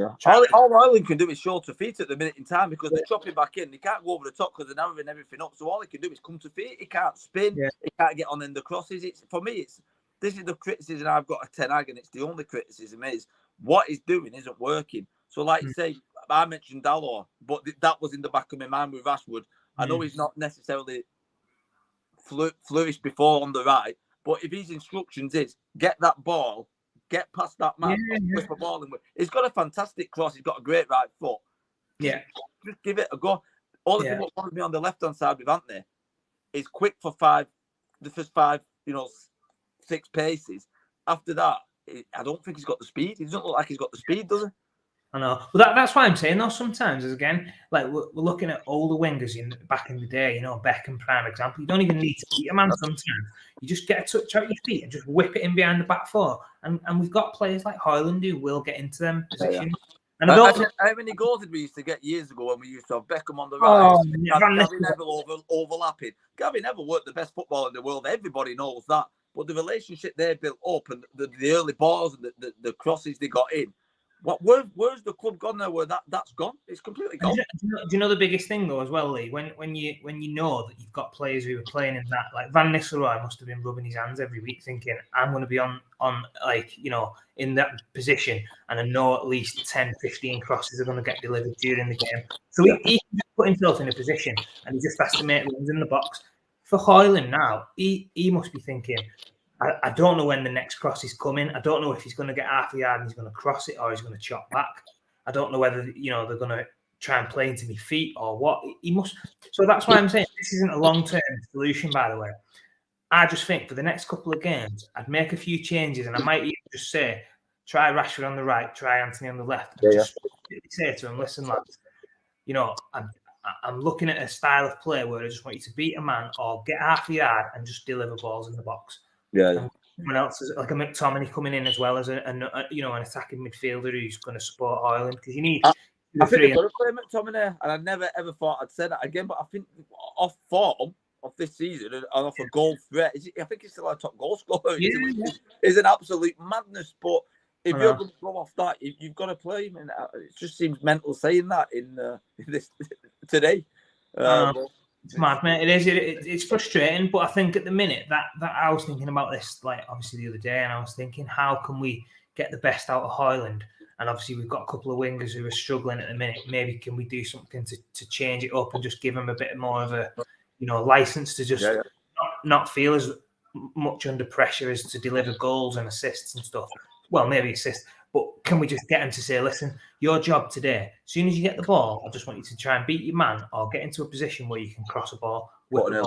all Højlund can do is shorter feet at the minute in time because they're chopping back in. They can't go over the top because they're narrowing everything up. So all he can do is come to feet. He can't spin. He can't get on in the crosses. This is the criticism I've got of Ten Hag, and it's the only criticism is what he's doing isn't working. So like you say, I mentioned Dalot, but that was in the back of my mind with Rashford. I know he's not necessarily flourished before on the right, but if his instructions is get that ball, get past that man, whip a ball in. He's got a fantastic cross. He's got a great right foot. Yeah, just give it a go. All the thing what bothers me on the left hand side with Anthony is quick for the first 5, 6 paces. After that, I don't think he's got the speed. He doesn't look like he's got the speed, does he? I know. Well, that's why I'm saying though. Sometimes, is again, like we're looking at older wingers back in the day. Beckham, prime example. You don't even need to beat a man. Sometimes you just get a touch out your feet and just whip it in behind the back 4. And we've got players like Højlund who will get into them positions. And how many goals did we used to get years ago when we used to have Beckham on the right, Gary Neville overlapping? Gary Neville weren't the best footballer in the world. Everybody knows that. But the relationship they built up and the early balls and the crosses they got in, where's the club gone now? Where that's gone? It's completely gone. Do you know the biggest thing though as well, Lee? When you know that you've got players who are playing in that, like Van Nistelrooy must have been rubbing his hands every week, thinking I'm going to be on in that position, and I know at least 10, 15 crosses are going to get delivered during the game. So he can just put himself in a position, and he just has to make runs in the box. For Højlund now, he must be thinking, I don't know when the next cross is coming. I don't know if he's going to get half a yard and he's going to cross it or he's going to chop back. I don't know whether they're going to try and play into my feet or what. He must. So that's why I'm saying this isn't a long-term solution, by the way. I just think for the next couple of games, I'd make a few changes, and I might even just say, try Rashford on the right, try Anthony on the left, and just say to him, listen, lads, you know, I'm looking at a style of play where I just want you to beat a man or get half a yard and just deliver balls in the box. And someone else is like a McTominay coming in as well as an attacking midfielder who's going to support Ireland, because you need. I think they're going to play McTominay, and I never ever thought I'd say that again. But I think off form of this season and off a goal threat, I think he's still our top goal scorer. It's an absolute madness. But if you're going to go off that, you've got to play him, and it just seems mental saying that in this today. It's mad, mate. It is. It's frustrating, but I think at the minute that I was thinking about this, like obviously the other day, and I was thinking, how can we get the best out of Hoyland? And obviously we've got a couple of wingers who are struggling at the minute. Maybe can we do something to change it up and just give them a bit more of a, license to just not feel as much under pressure as to deliver goals and assists and stuff. Well, maybe assists, but can we just get them to say, listen, your job today, as soon as you get the ball, I just want you to try and beat your man or get into a position where you can cross a ball. Yeah,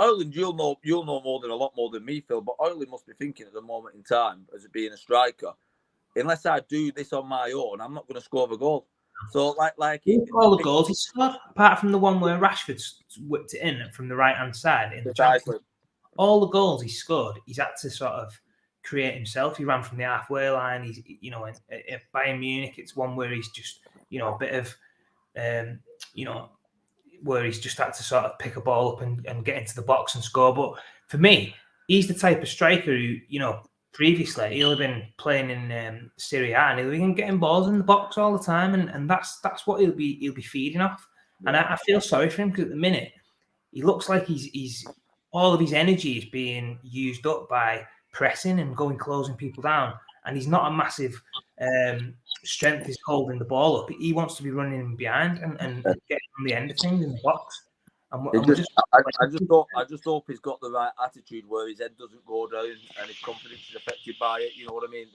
Ireland, you'll know a lot more than me, Phil. But Ireland must be thinking at the moment in time, as being a striker, unless I do this on my own, I'm not going to score a goal. So, all the goals he scored, apart from the one where Rashford whipped it in from the right hand side in the Champions. All the goals he scored, he's had to sort of create himself. He ran from the halfway line. He's, at Bayern Munich, it's one where he's just, a bit of, where he's just had to sort of pick a ball up and get into the box and score. But for me, he's the type of striker who, previously he'll have been playing in Serie A and he'll be getting balls in the box all the time, and that's what he'll be feeding off. And I feel sorry for him, because at the minute he looks like he's all of his energy is being used up by pressing and closing people down, and he's not a massive strength is holding the ball up. He wants to be running behind and getting on the end of things in the box. I just hope he's got the right attitude where his head doesn't go down and his confidence is affected by it. You know what I mean?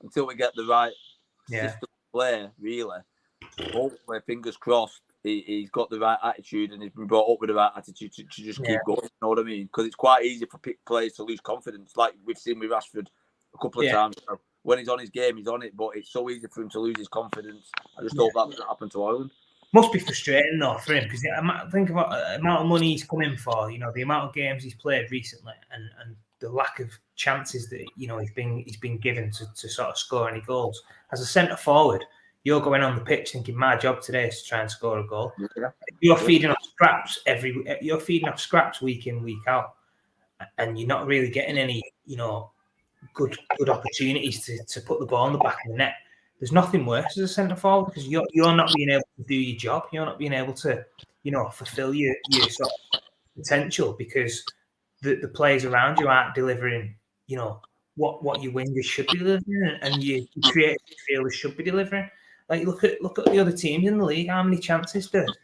Until we get the right system of play, really. Hopefully, fingers crossed, he's got the right attitude and he's been brought up with the right attitude to just keep going. You know what I mean? Because it's quite easy for players to lose confidence, like we've seen with Rashford a couple of times. When he's on his game, he's on it, but it's so easy for him to lose his confidence. I just hope that doesn't happen to Ireland. Must be frustrating though for him, because think about the amount of money he's come in for, the amount of games he's played recently, and the lack of chances that he's been given to sort of score any goals. As a centre forward, you're going on the pitch thinking my job today is to try and score a goal. Yeah. You're feeding off scraps week in, week out, and you're not really getting any good opportunities to put the ball in the back of the net. There's nothing worse as a centre forward, because you're not being able to do your job. You're not being able to, fulfil your sort of potential, because the players around you aren't delivering, what your wingers should be delivering, and your creative midfielders should be delivering. Like look at the other teams in the league. How many chances does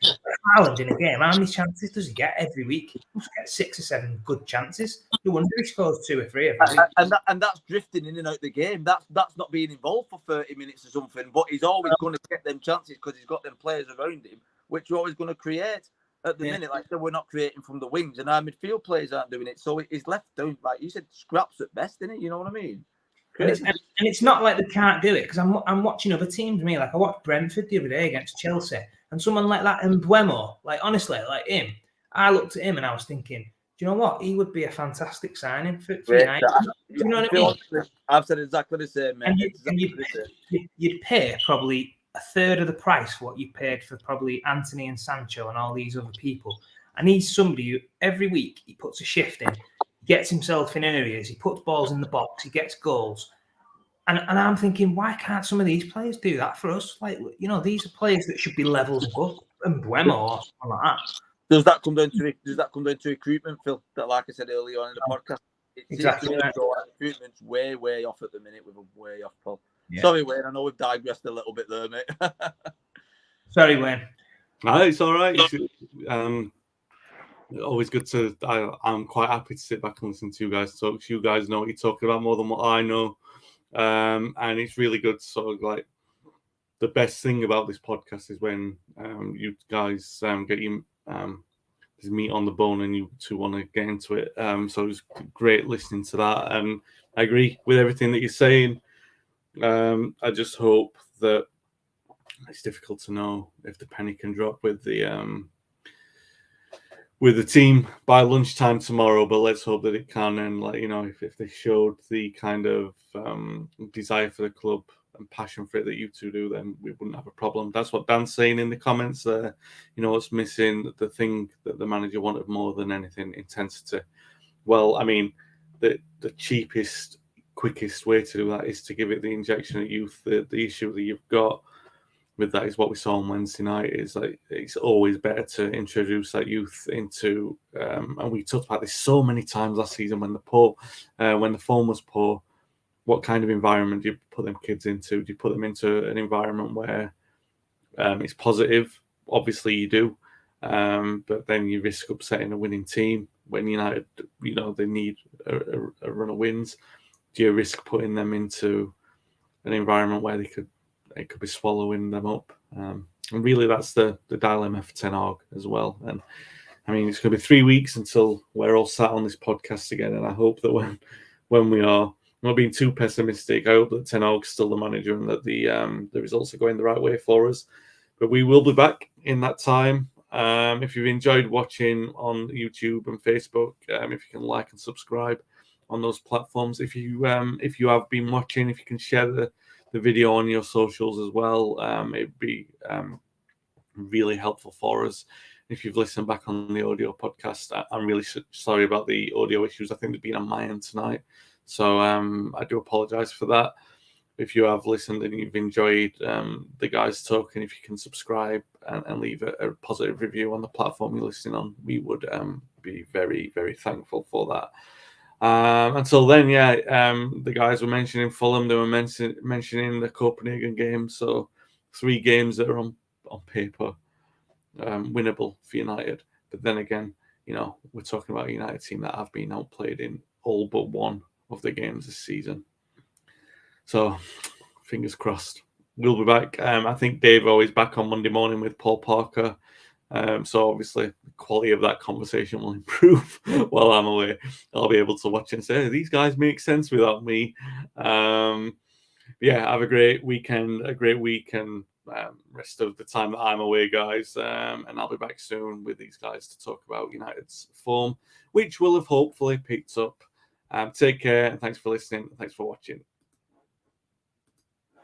Haaland in a game? How many chances does he get every week? He must get 6 or 7 good chances. No wonder he scores 2 or 3 every week. And that's drifting in and out the game. That's not being involved for 30 minutes or something. But he's always going to get them chances because he's got them players around him, which you're always going to create. At the minute, like I said, we're not creating from the wings, and our midfield players aren't doing it. So he's left down, like you said, scraps at best, isn't it? You know what I mean? And it's not like they can't do it, because I'm watching other teams. I watched Brentford the other day against Chelsea, and someone like that Mbuemo, like honestly, like him, I looked at him and I was thinking, do you know what? He would be a fantastic signing for United. Do you know what I mean? I've said exactly the same, man. You'd pay probably a third of the price what you paid for probably Anthony and Sancho and all these other people. And he's somebody who every week he puts a shift in. Gets himself in areas, he puts balls in the box, he gets goals. And I'm thinking, why can't some of these players do that for us? Like, these are players that should be levels above Mbuemo or something like that. Does that come down to recruitment, Phil? That, like I said earlier on in the podcast, exactly. Recruitment's way off at the minute with a way off, Paul. Yeah. Sorry, Wayne, I know we've digressed a little bit there, mate. Sorry, Wayne. No, it's all right. Always good to. I'm quite happy to sit back and listen to you guys talk. You guys know what you're talking about more than what I know, and it's really good to sort of like the best thing about this podcast is when you guys get your meat on the bone and you two want to get into it. So it was great listening to that, and I agree with everything that you're saying. I just hope that it's difficult to know if the penny can drop with the team by lunchtime tomorrow, but let's hope that it can. And if they showed the kind of desire for the club and passion for it that you two do, then we wouldn't have a problem. That's what Dan's saying in the comments there. What's missing, the thing that the manager wanted more than anything, intensity. Well, I mean, the cheapest, quickest way to do that is to give it the injection of youth. The issue that you've got with that is what we saw on Wednesday night. Is like it's always better to introduce that youth into, and we talked about this so many times last season when the form was poor. What kind of environment do you put them kids into? Do you put them into an environment where it's positive? Obviously, you do, but then you risk upsetting a winning team. When United, they need a run of wins. Do you risk putting them into an environment where it could be swallowing them up? And really, that's the dilemma for Ten Hag as well. And I mean, it's going to be 3 weeks until we're all sat on this podcast again. And I hope that when we are, I'm not being too pessimistic. I hope that Ten Hag's still the manager and that the results are going the right way for us. But we will be back in that time. If you've enjoyed watching on YouTube and Facebook, if you can like and subscribe on those platforms. If you have been watching, if you can share the video on your socials as well, it'd be really helpful for us. If you've listened back on the audio podcast, I'm really sorry about the audio issues. I think they've been on my end tonight, so I do apologize for that. If you have listened and you've enjoyed the guys talking, if you can subscribe and leave a positive review on the platform you're listening on, we would be very, very thankful for that. Until then, the guys were mentioning Fulham. They were mentioning the Copenhagen game. So 3 games that are on paper winnable for United. But then again, we're talking about a United team that have been outplayed in all but one of the games this season. So fingers crossed. We'll be back. I think Dave always back on Monday morning with Paul Parker. So obviously the quality of that conversation will improve while I'm away. I'll be able to watch and say, these guys make sense without me. Have a great weekend, a great week, and rest of the time that I'm away, guys. And I'll be back soon with these guys to talk about United's form, which will have hopefully picked up. Take care, and thanks for listening. Thanks for watching.